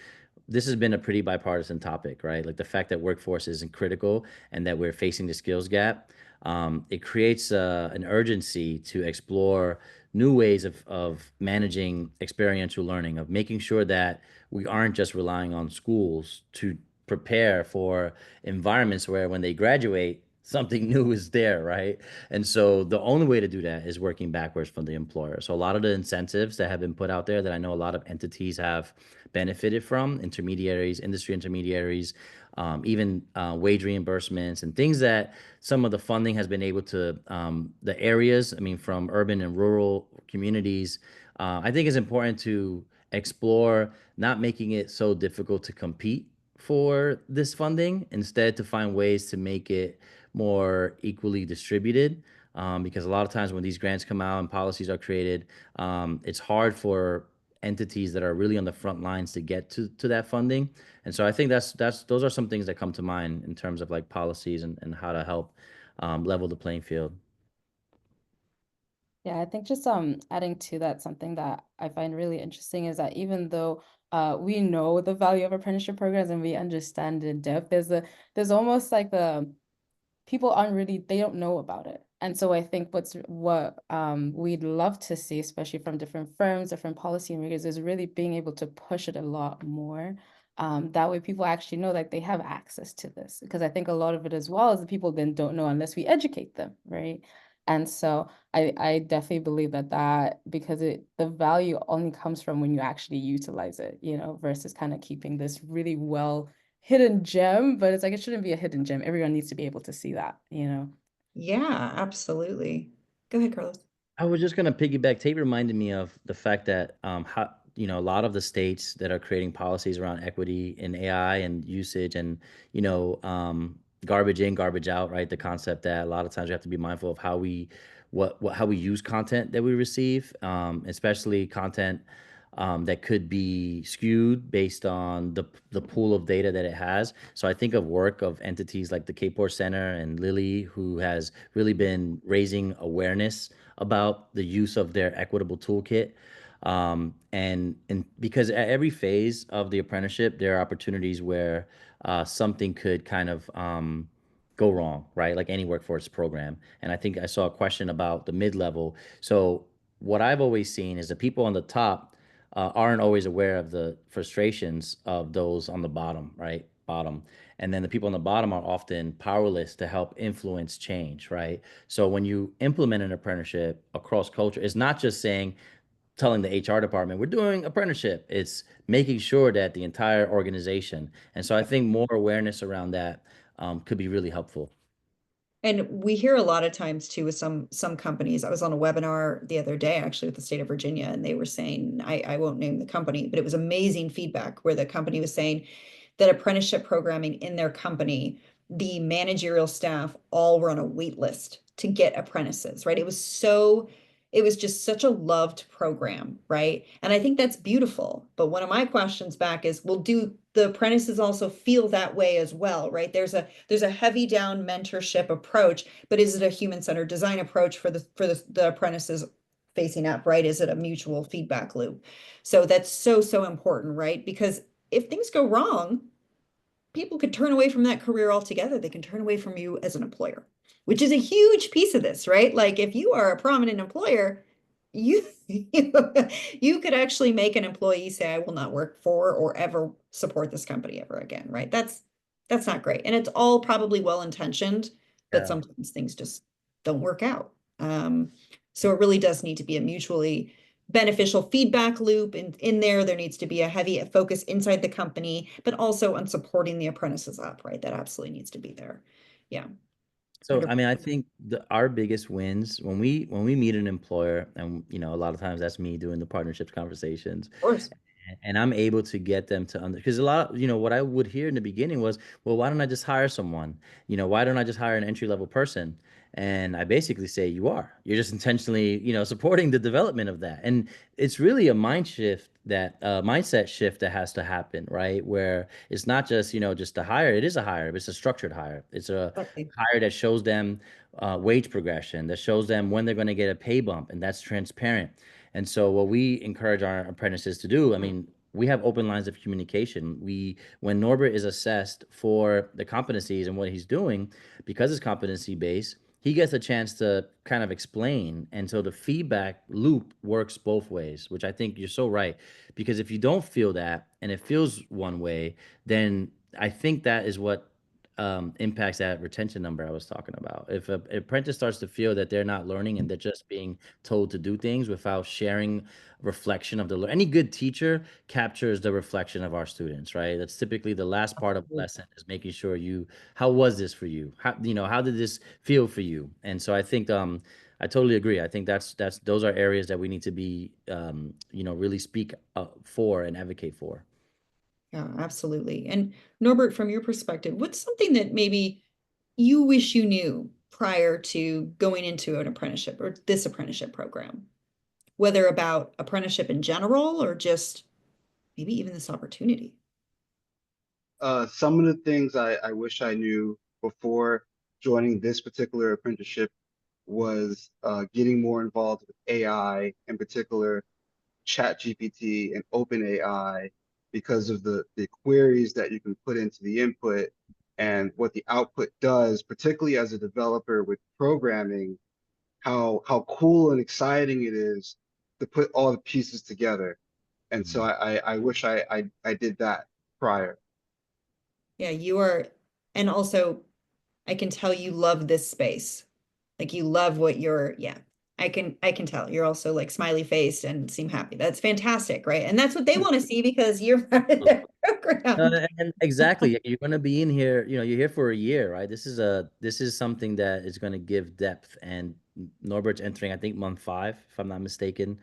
this has been a pretty bipartisan topic, right? Like the fact that workforce isn't critical and that we're facing the skills gap, it creates an urgency to explore new ways of managing experiential learning, of making sure that we aren't just relying on schools to prepare for environments where when they graduate, something new is there, right? And so the only way to do that is working backwards from the employer. So a lot of the incentives that have been put out there that I know a lot of entities have benefited from, intermediaries, industry intermediaries, even wage reimbursements and things that some of the funding has been able to, the areas, I mean, from urban and rural communities, I think it's important to explore not making it so difficult to compete for this funding, instead to find ways to make it more equally distributed. Because a lot of times when these grants come out and policies are created, it's hard for entities that are really on the front lines to get to that funding. And so I think that's those are some things that come to mind in terms of like policies and how to help level the playing field. Yeah, I think just adding to that, something that I find really interesting is that even though we know the value of apprenticeship programs and we understand in depth, there's almost like the people aren't really, they don't know about it. And so I think what we'd love to see, especially from different firms, different policy makers, is really being able to push it a lot more. That way people actually know that they have access to this, because I think a lot of it as well is the people then don't know unless we educate them, right? And so I definitely believe that because the value only comes from when you actually utilize it, versus kind of keeping this really well hidden gem, but it's like it shouldn't be a hidden gem. Everyone needs to be able to see that. Yeah, absolutely. Go ahead, Carlos. I was just gonna piggyback. Tate reminded me of the fact that how a lot of the states that are creating policies around equity in AI and usage and garbage in, garbage out, right? The concept that a lot of times we have to be mindful of how we how we use content that we receive, especially content that could be skewed based on the pool of data that it has. So I think of work of entities like the Capor Center and Lilly, who has really been raising awareness about the use of their equitable toolkit. And because at every phase of the apprenticeship, there are opportunities where something could kind of go wrong, right? Like any workforce program. And I think I saw a question about the mid level. So what I've always seen is the people on the top aren't always aware of the frustrations of those on the bottom, right? Bottom. And then the people on the bottom are often powerless to help influence change, right? So when you implement an apprenticeship across culture, it's not just saying, telling the HR department, we're doing apprenticeship. It's making sure that the entire organization. And so I think more awareness around that could be really helpful. And we hear a lot of times too with some companies. I was on a webinar the other day actually with the state of Virginia, and they were saying, I won't name the company, but it was amazing feedback where the company was saying that apprenticeship programming in their company, the managerial staff all were on a wait list to get apprentices, right? It was just such a loved program, right? And I think that's beautiful. But one of my questions back is, well, do the apprentices also feel that way as well, right? There's a heavy down mentorship approach, but is it a human-centered design approach for the apprentices facing up, right? Is it a mutual feedback loop? So that's so important, right? Because if things go wrong, people could turn away from that career altogether. They can turn away from you as an employer, which is a huge piece of this, right? Like if you are a prominent employer, you you could actually make an employee say, I will not work for or ever support this company ever again, right? That's not great. And it's all probably well-intentioned, but Yeah. sometimes things just don't work out. So it really does need to be a mutually beneficial feedback loop. And in there needs to be a heavy focus inside the company, but also on supporting the apprentices up, right? That absolutely needs to be there. Yeah. So, I 100%. mean, I think our biggest wins when we meet an employer, and a lot of times that's me doing the partnerships conversations, Of course. and I'm able to get them to because a lot of, what I would hear in the beginning was, well, why don't I just hire someone? Why don't I just hire an entry level person? And I basically say, you're just intentionally, supporting the development of that. And it's really a mindset shift that has to happen, right? Where it's not just, just a hire, it is a hire, but it's a structured hire. It's a Exactly. hire that shows them wage progression, that shows them when they're going to get a pay bump, and that's transparent. And so what we encourage our apprentices to do, I mean, we have open lines of communication. When Norbert is assessed for the competencies and what he's doing, because it's competency based, he gets a chance to kind of explain. And so the feedback loop works both ways, which I think you're so right. Because if you don't feel that and it feels one way, then I think that is what impacts that retention number I was talking about. If an apprentice starts to feel that they're not learning and they're just being told to do things without sharing reflection of any good teacher captures the reflection of our students, right? That's typically the last part of the lesson, is making sure how was this for you? How did this feel for you? And so I think I totally agree. I think those are areas that we need to be really speak for and advocate for. Yeah, absolutely. And Norbert, from your perspective, what's something that maybe you wish you knew prior to going into an apprenticeship or this apprenticeship program, whether about apprenticeship in general or just maybe even this opportunity? Some of the things I wish I knew before joining this particular apprenticeship was getting more involved with AI, in particular ChatGPT and OpenAI, because of the queries that you can put into the input and what the output does, particularly as a developer with programming, how cool and exciting it is to put all the pieces together. And so I wish I did that prior. Yeah, you are, and also I can tell you love this space. Like you love what you're, yeah. I can tell. You're also like smiley faced and seem happy. That's fantastic, right? And that's what they want to see because you're part of their program. And exactly, you're going to be in here. You're here for a year, right? This is something that is going to give depth. And Norbert's entering, I think, month 5, if I'm not mistaken.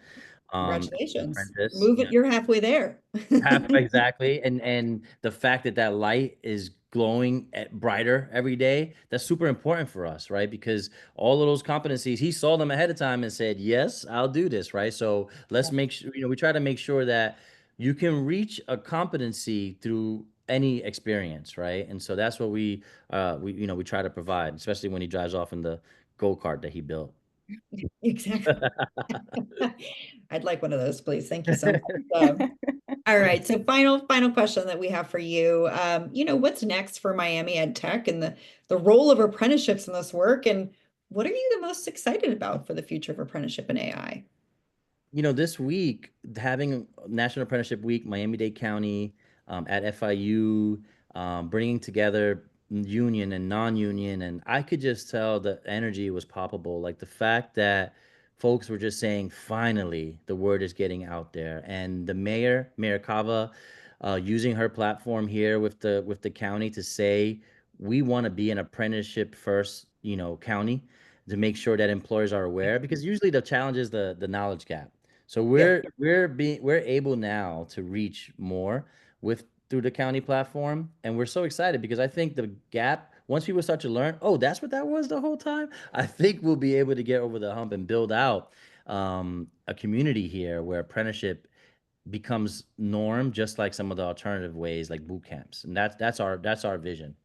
Congratulations. Apprentice. Move it, you're halfway there. Exactly. And the fact that that light is glowing brighter every day, that's super important for us, right? Because all of those competencies, he saw them ahead of time and said, yes, I'll do this, right? So let's make sure, we try to make sure that you can reach a competency through any experience, right? And so that's what we try to provide, especially when he drives off in the go-kart that he built. Exactly. I'd like one of those, please. Thank you so much. All right. So final question that we have for you. What's next for Miami EdTech and the role of apprenticeships in this work? And what are you the most excited about for the future of apprenticeship in AI? This week, having National Apprenticeship Week, Miami-Dade County, at FIU, bringing together union and non-union, and I could just tell the energy was palpable. Like the fact that folks were just saying, finally, the word is getting out there, and the Mayor Cava, using her platform here with the county to say we want to be an apprenticeship first, county, to make sure that employers are aware, because usually the challenge is the knowledge gap. So Yeah. we're able now to reach more through the county platform, and we're so excited because I think the gap, once people start to learn, oh, that's what that was the whole time, I think we'll be able to get over the hump and build out a community here where apprenticeship becomes norm, just like some of the alternative ways like boot camps, and that's our vision.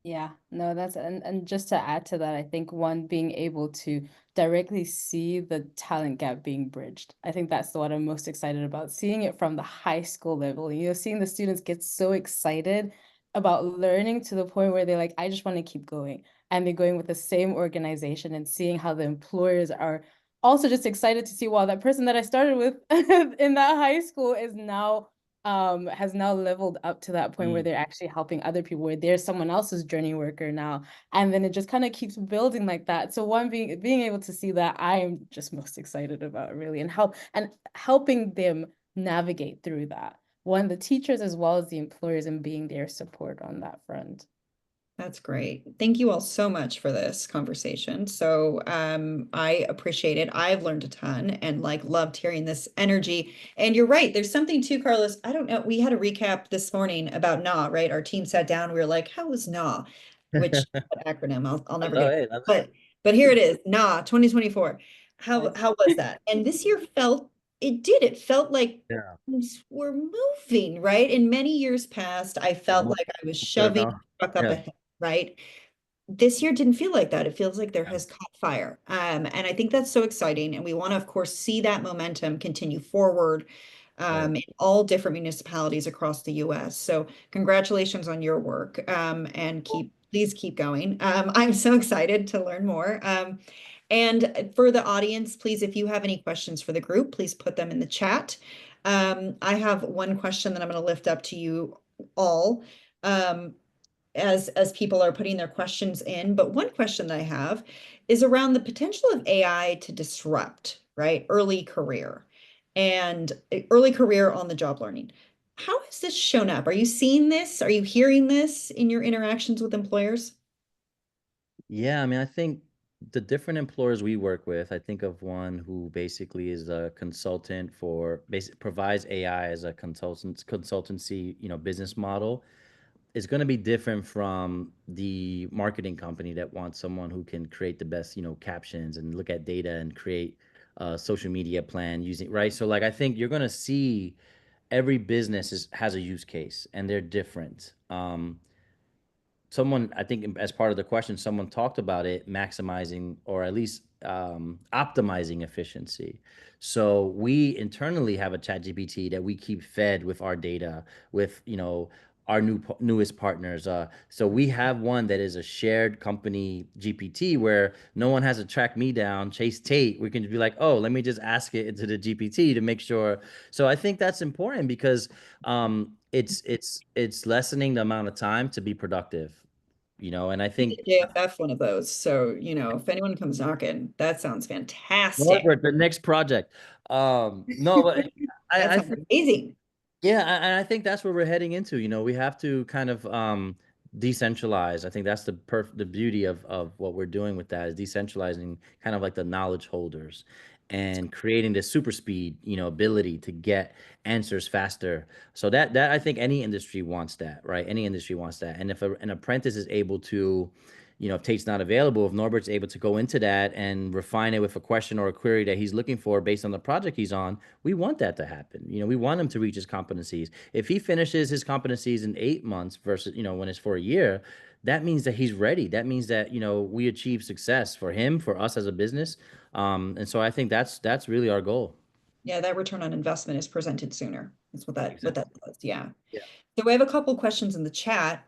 Yeah, no, and just to add to that, I think one, being able to directly see the talent gap being bridged. I think that's what I'm most excited about, seeing it from the high school level, seeing the students get so excited about learning to the point where they're like, I just want to keep going. And they're going with the same organization and seeing how the employers are also just excited to see, wow, that person that I started with in that high school has now leveled up to that point where they're actually helping other people, where they're someone else's journey worker now. And then it just kind of keeps building like that. So one, being able to see that, I am just most excited about, really, and helping them navigate through that. One, the teachers as well as the employers, and being their support on that front. That's great. Thank you all so much for this conversation. So I appreciate it. I've learned a ton and loved hearing this energy. And you're right. There's something too, Carlos. I don't know. We had a recap this morning about NA, right? Our team sat down. We were like, how was NA? Which acronym I'll never get. Hey, but here it is. NA 2024. How was that? And this year it felt like yeah. things were moving, right? In many years past, I felt like I was shoving truck up ahead, right? This year didn't feel like that. It feels like there has caught fire. And I think that's so exciting. And we want to, of course, see that momentum continue forward in all different municipalities across the US. So congratulations on your work and please keep going. I'm so excited to learn more. And for the audience, please, if you have any questions for the group, please put them in the chat. I have one question that I'm going to lift up to you all. as people are putting their questions in. But one question that I have is around the potential of AI to disrupt, right? Early career and early career on the job learning. How has this shown up? Are you seeing this? Are you hearing this in your interactions with employers? Yeah, I mean, I think the different employers we work with, I think of one who basically is a consultant for basic provides AI as a consultancy, business model is going to be different from the marketing company that wants someone who can create the best, captions and look at data and create a social media plan using, right? So like I think you're going to see every business has a use case and they're different. Someone, I think, as part of the question, someone talked about it maximizing or at least optimizing efficiency. So we internally have a chat GPT that we keep fed with our data, with our newest partners. So we have one that is a shared company GPT where no one has to track me down, chase Tate. We can be like, oh, let me just ask it into the GPT to make sure. So I think that's important because it's lessening the amount of time to be productive, and I think JFF one of those. So, if anyone comes knocking, that sounds fantastic. Norbert, the next project. No, but That I sounds think amazing. yeah, and I think that's where we're heading into. We have to kind of decentralize. I think that's the beauty of what we're doing with that is decentralizing kind of like the knowledge holders and creating this super speed, ability to get answers faster. So that I think any industry wants that, right? Any industry wants that. And if an apprentice is able to, if Tate's not available, if Norbert's able to go into that and refine it with a question or a query that he's looking for based on the project he's on, we want that to happen. We want him to reach his competencies. If he finishes his competencies in 8 months versus, when it's for a year, that means that he's ready. That means that, we achieve success for him, for us as a business. And so I think that's really our goal. Yeah, that return on investment is presented sooner. That's what that does. Yeah. Yeah. So we have a couple questions in the chat.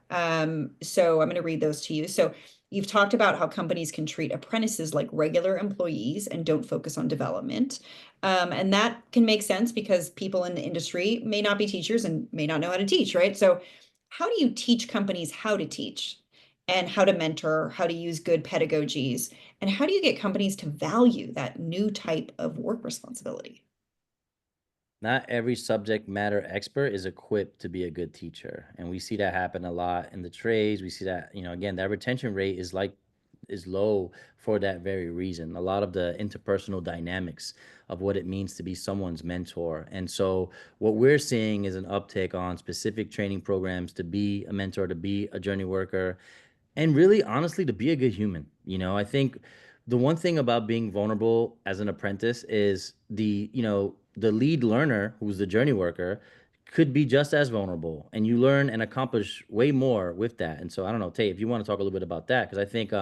So I'm going to read those to you. So you've talked about how companies can treat apprentices like regular employees and don't focus on development. And that can make sense because people in the industry may not be teachers and may not know how to teach, right? So how do you teach companies how to teach and how to mentor, how to use good pedagogies, and how do you get companies to value that new type of work responsibility? Not every subject matter expert is equipped to be a good teacher. And we see that happen a lot in the trades. We see that, again, that retention rate is low for that very reason. A lot of the interpersonal dynamics of what it means to be someone's mentor. And so what we're seeing is an uptick on specific training programs to be a mentor, to be a journey worker, and really honestly to be a good human. I think the one thing about being vulnerable as an apprentice is the lead learner, who's the journey worker, could be just as vulnerable, and you learn and accomplish way more with that. And so I don't know, Tate, if you want to talk a little bit about that, because I think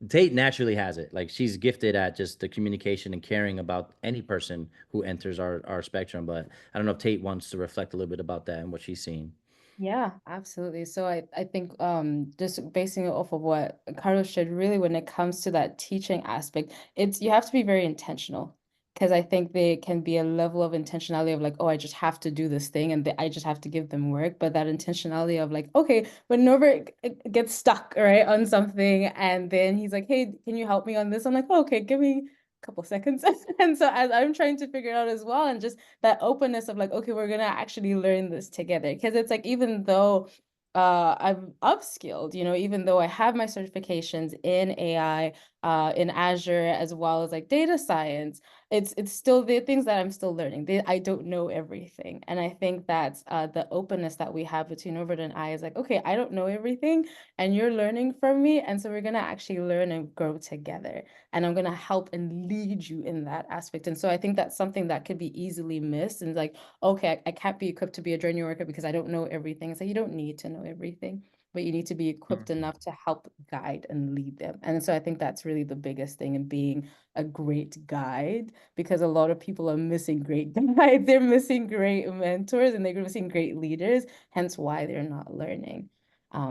Tate naturally has it. Like she's gifted at just the communication and caring about any person who enters our spectrum. But I don't know if Tate wants to reflect a little bit about that and what she's seen. Yeah, absolutely. So I think just basing it off of what Carlos shared, really when it comes to that teaching aspect, it's you have to be very intentional because I think there can be a level of intentionality of like, oh, I just have to do this thing and I just have to give them work. But that intentionality of like, okay, when Norbert gets stuck, right, on something and then he's like, hey, can you help me on this? I'm like, oh, okay, give me a couple seconds. And so as I'm trying to figure it out as well, and just that openness of like, okay, we're gonna actually learn this together. Because it's like, even though I'm upskilled, even though I have my certifications in AI, in Azure, as well as like data science, it's still the things that I'm still learning. I don't know everything. And I think that's the openness that we have between Norbert and I is like, okay, I don't know everything and you're learning from me. And so we're gonna actually learn and grow together. And I'm gonna help and lead you in that aspect. And so I think that's something that could be easily missed. And like, okay, I can't be equipped to be a journey worker because I don't know everything. So you don't need to know everything, but you need to be equipped enough to help guide and lead them. And so I think that's really the biggest thing in being a great guide, because a lot of people are missing great guides. They're missing great mentors and they're missing great leaders, hence why they're not learning.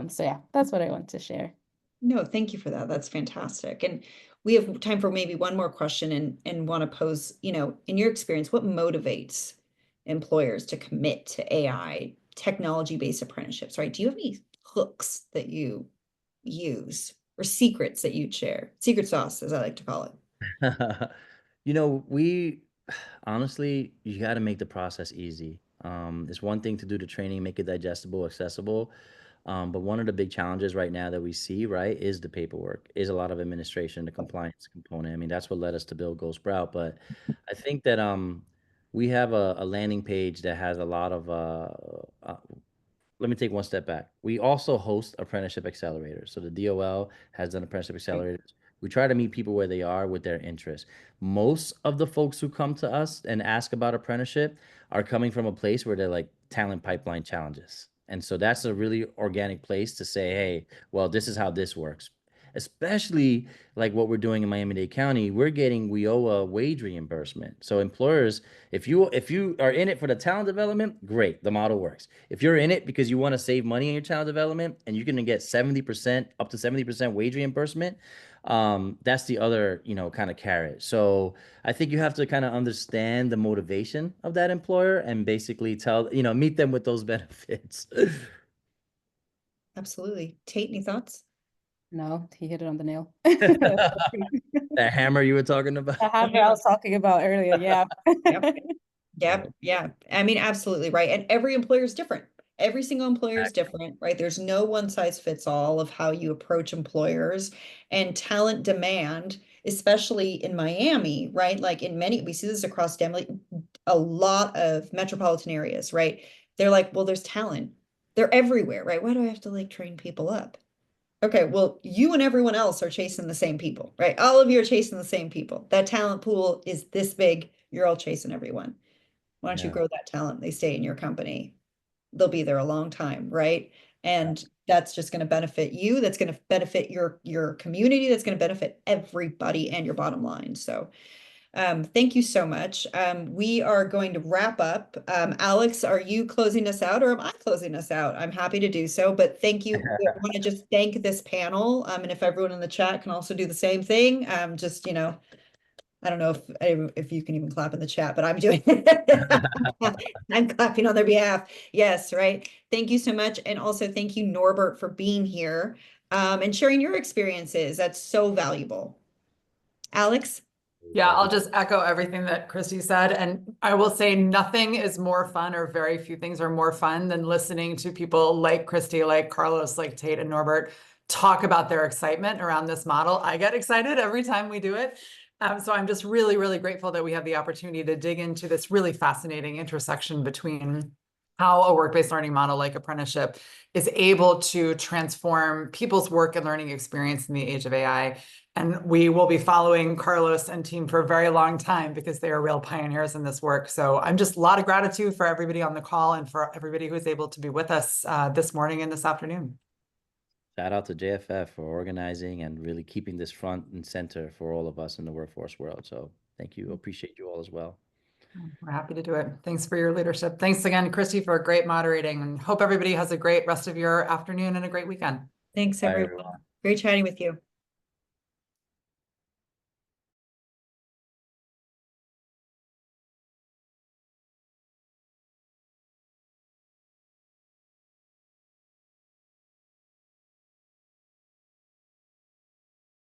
So yeah, that's what I want to share. No, thank you for that. That's fantastic. And we have time for maybe one more question and want to pose, in your experience, what motivates employers to commit to AI technology-based apprenticeships, right? Do you have any hooks that you use or secrets that you share? Secret sauce, as I like to call it. You know, we honestly, you got to make the process easy. It's one thing to do the training, make it digestible, accessible. But one of the big challenges right now that we see, right, is the paperwork, is a lot of administration, the compliance component. I mean, that's what led us to build Go Sprout. But I think that we have a landing page that has a lot of let me take one step back. We also host apprenticeship accelerators. So the DOL has done apprenticeship accelerators. We try to meet people where they are with their interests. Most of the folks who come to us and ask about apprenticeship are coming from a place where they're like talent pipeline challenges. And so that's a really organic place to say, hey, well, this is how this works. Especially like what we're doing in Miami-Dade County, we owe a wage reimbursement. So employers, if you are in it for the talent development, great, the model works. If you're in it because you want to save money in your talent development and you can get 70%, up to 70% wage reimbursement, that's the other, kind of carrot. So I think you have to kind of understand the motivation of that employer and basically meet them with those benefits. Absolutely. Tate, any thoughts? No, he hit it on the nail. That hammer you were talking about. The hammer I was talking about earlier, yeah. Yep. Yeah. I mean, absolutely right. And every employer is different. Every single employer is different, right? There's no one size fits all of how you approach employers and talent demand, especially in Miami, right? Like we see this across a lot of metropolitan areas, right? They're like, well, there's talent. They're everywhere, right? Why do I have to like train people up? Okay, well, you and everyone else are chasing the same people, right? All of you are chasing the same people. That talent pool is this big. You're all chasing everyone. Why don't you grow that talent? They stay in your company. They'll be there a long time, right? And that's just going to benefit you. That's going to benefit your community. That's going to benefit everybody and your bottom line. So thank you so much. We are going to wrap up. Alex, are you closing us out or am I closing us out? I'm happy to do so, but thank you. I want to just thank this panel. And if everyone in the chat can also do the same thing, I don't know if you can even clap in the chat, but I'm doing it. I'm clapping on their behalf. Yes, right. Thank you so much. And also thank you, Norbert, for being here and sharing your experiences. That's so valuable. Alex? Yeah, I'll just echo everything that Krysti said. And I will say nothing is more fun, or very few things are more fun than listening to people like Krysti, like Carlos, like Tate and Norbert talk about their excitement around this model. I get excited every time we do it. So I'm just really, really grateful that we have the opportunity to dig into this really fascinating intersection between how a work-based learning model like apprenticeship is able to transform people's work and learning experience in the age of AI. And we will be following Carlos and team for a very long time because they are real pioneers in this work. So I'm just a lot of gratitude for everybody on the call and for everybody who is able to be with us this morning and this afternoon. Shout out to JFF for organizing and really keeping this front and center for all of us in the workforce world. So thank you. Appreciate you all as well. We're happy to do it. Thanks for your leadership. Thanks again, Krysti, for great moderating, and hope everybody has a great rest of your afternoon and a great weekend. Thanks, everyone. Great chatting with you.